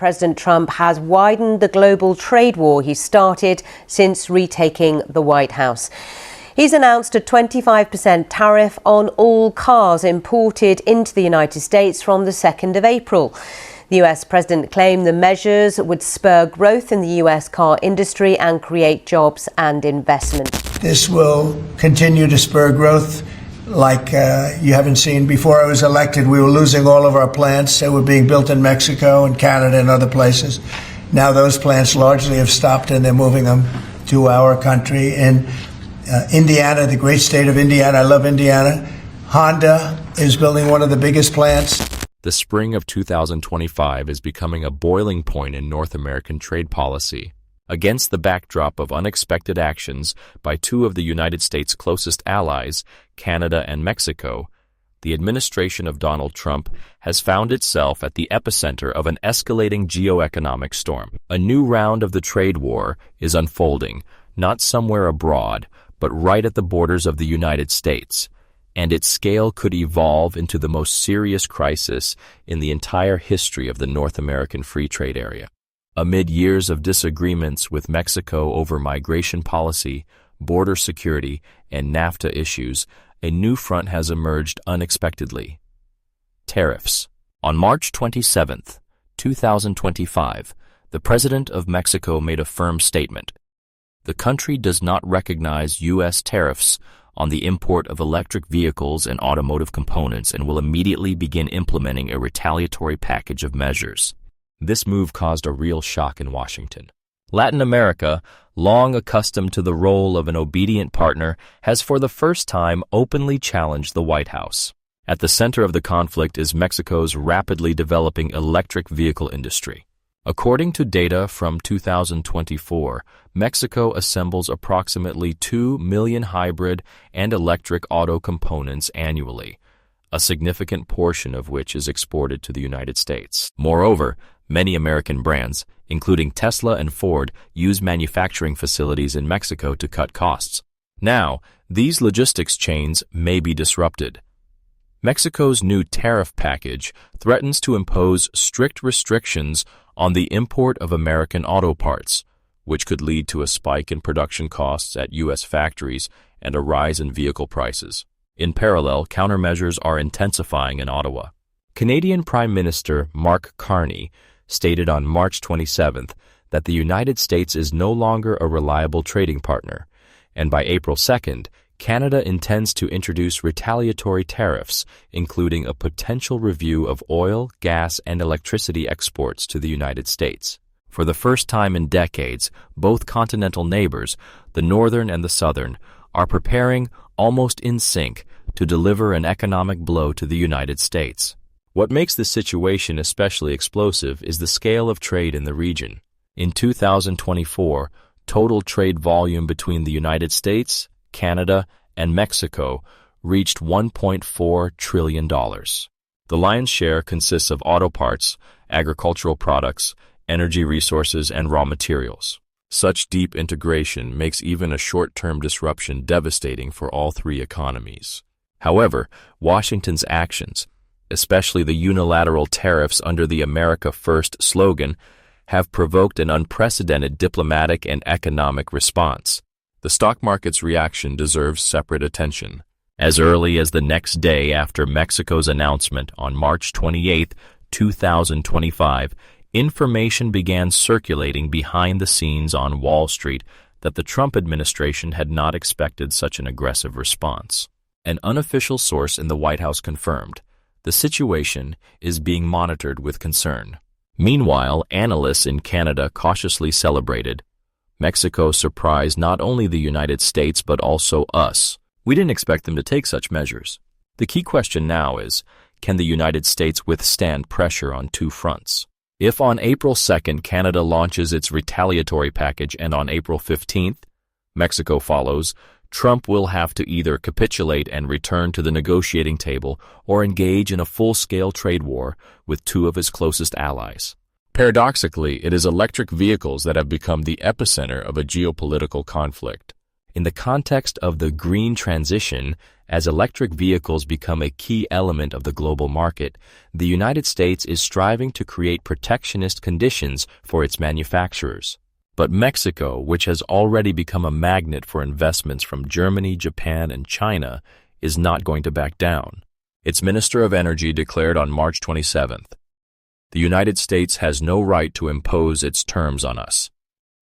President Trump has widened the global trade war he started since retaking the White House. He's announced a 25% tariff on all cars imported into the United States from the 2nd of April. The US president claimed the measures would spur growth in the US car industry and create jobs and investment. This will continue to spur growth like you haven't seen. Before I was elected, we were losing all of our plants. They were being built in Mexico and Canada and other places. Now those plants largely have stopped and they're moving them to our country. In Indiana, the great state of Indiana, I love Indiana, Honda is building one of the biggest plants. The spring of 2025 is becoming a boiling point in North American trade policy. Against the backdrop of unexpected actions by two of the United States' closest allies, Canada and Mexico, the administration of Donald Trump has found itself at the epicenter of an escalating geoeconomic storm. A new round of the trade war is unfolding, not somewhere abroad, but right at the borders of the United States, and its scale could evolve into the most serious crisis in the entire history of the North American free trade area. Amid years of disagreements with Mexico over migration policy, border security, and NAFTA issues, a new front has emerged unexpectedly. Tariffs. On March 27, 2025, the President of Mexico made a firm statement. The country does not recognize U.S. tariffs on the import of electric vehicles and automotive components and will immediately begin implementing a retaliatory package of measures. This move caused a real shock in Washington. Latin America, long accustomed to the role of an obedient partner, has for the first time openly challenged the White House. At the center of the conflict is Mexico's rapidly developing electric vehicle industry. According to data from 2024, Mexico assembles approximately 2 million hybrid and electric auto components annually, a significant portion of which is exported to the United States. Moreover, many American brands, including Tesla and Ford, use manufacturing facilities in Mexico to cut costs. Now, these logistics chains may be disrupted. Mexico's new tariff package threatens to impose strict restrictions on the import of American auto parts, which could lead to a spike in production costs at U.S. factories and a rise in vehicle prices. In parallel, countermeasures are intensifying in Ottawa. Canadian Prime Minister Mark Carney stated on March 27th that the United States is no longer a reliable trading partner, and by April 2nd, Canada intends to introduce retaliatory tariffs, including a potential review of oil, gas, and electricity exports to the United States. For the first time in decades, both continental neighbors, the northern and the southern, are preparing, almost in sync, to deliver an economic blow to the United States. What makes this situation especially explosive is the scale of trade in the region. In 2024, total trade volume between the United States, Canada, and Mexico reached $1.4 trillion. The lion's share consists of auto parts, agricultural products, energy resources, and raw materials. Such deep integration makes even a short-term disruption devastating for all three economies. However, Washington's actions, especially the unilateral tariffs under the America First slogan, have provoked an unprecedented diplomatic and economic response. The stock market's reaction deserves separate attention. As early as the next day after Mexico's announcement on March 28, 2025, information began circulating behind the scenes on Wall Street that the Trump administration had not expected such an aggressive response. An unofficial source in the White House confirmed, the situation is being monitored with concern. Meanwhile, analysts in Canada cautiously celebrated. Mexico surprised not only the United States but also us. We didn't expect them to take such measures. The key question now is, can the United States withstand pressure on two fronts? If on April 2nd Canada launches its retaliatory package and on April 15th Mexico follows, Trump will have to either capitulate and return to the negotiating table or engage in a full-scale trade war with two of his closest allies. Paradoxically, it is electric vehicles that have become the epicenter of a geopolitical conflict. In the context of the green transition, as electric vehicles become a key element of the global market, the United States is striving to create protectionist conditions for its manufacturers. But Mexico, which has already become a magnet for investments from Germany, Japan, and China, is not going to back down. Its Minister of Energy declared on March 27th, "The United States has no right to impose its terms on us.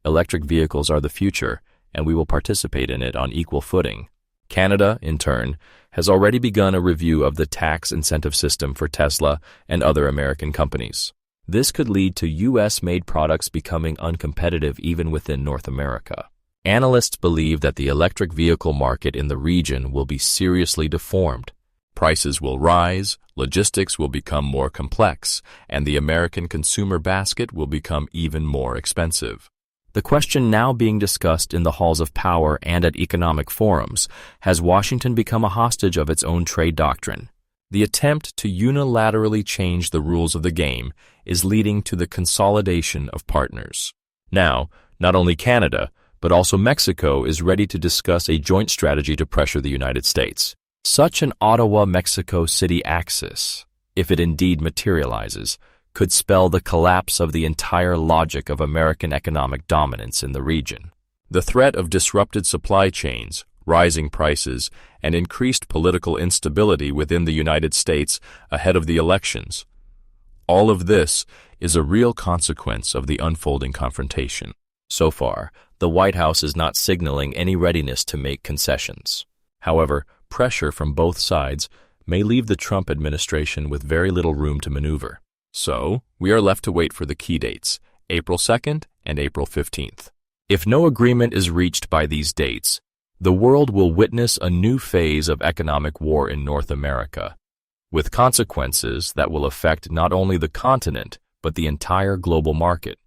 Electric vehicles are the future, and we will participate in it on equal footing." Canada, in turn, has already begun a review of the tax incentive system for Tesla and other American companies. This could lead to U.S.-made products becoming uncompetitive even within North America. Analysts believe that the electric vehicle market in the region will be seriously deformed. Prices will rise, logistics will become more complex, and the American consumer basket will become even more expensive. The question now being discussed in the halls of power and at economic forums: has Washington become a hostage of its own trade doctrine? The attempt to unilaterally change the rules of the game is leading to the consolidation of partners. Now, not only Canada, but also Mexico is ready to discuss a joint strategy to pressure the United States. Such an Ottawa-Mexico City axis, if it indeed materializes, could spell the collapse of the entire logic of American economic dominance in the region. The threat of disrupted supply chains, rising prices, and increased political instability within the United States ahead of the elections. All of this is a real consequence of the unfolding confrontation. So far, the White House is not signaling any readiness to make concessions. However, pressure from both sides may leave the Trump administration with very little room to maneuver. So, we are left to wait for the key dates, April 2nd and April 15th. If no agreement is reached by these dates, the world will witness a new phase of economic war in North America, with consequences that will affect not only the continent, but the entire global market.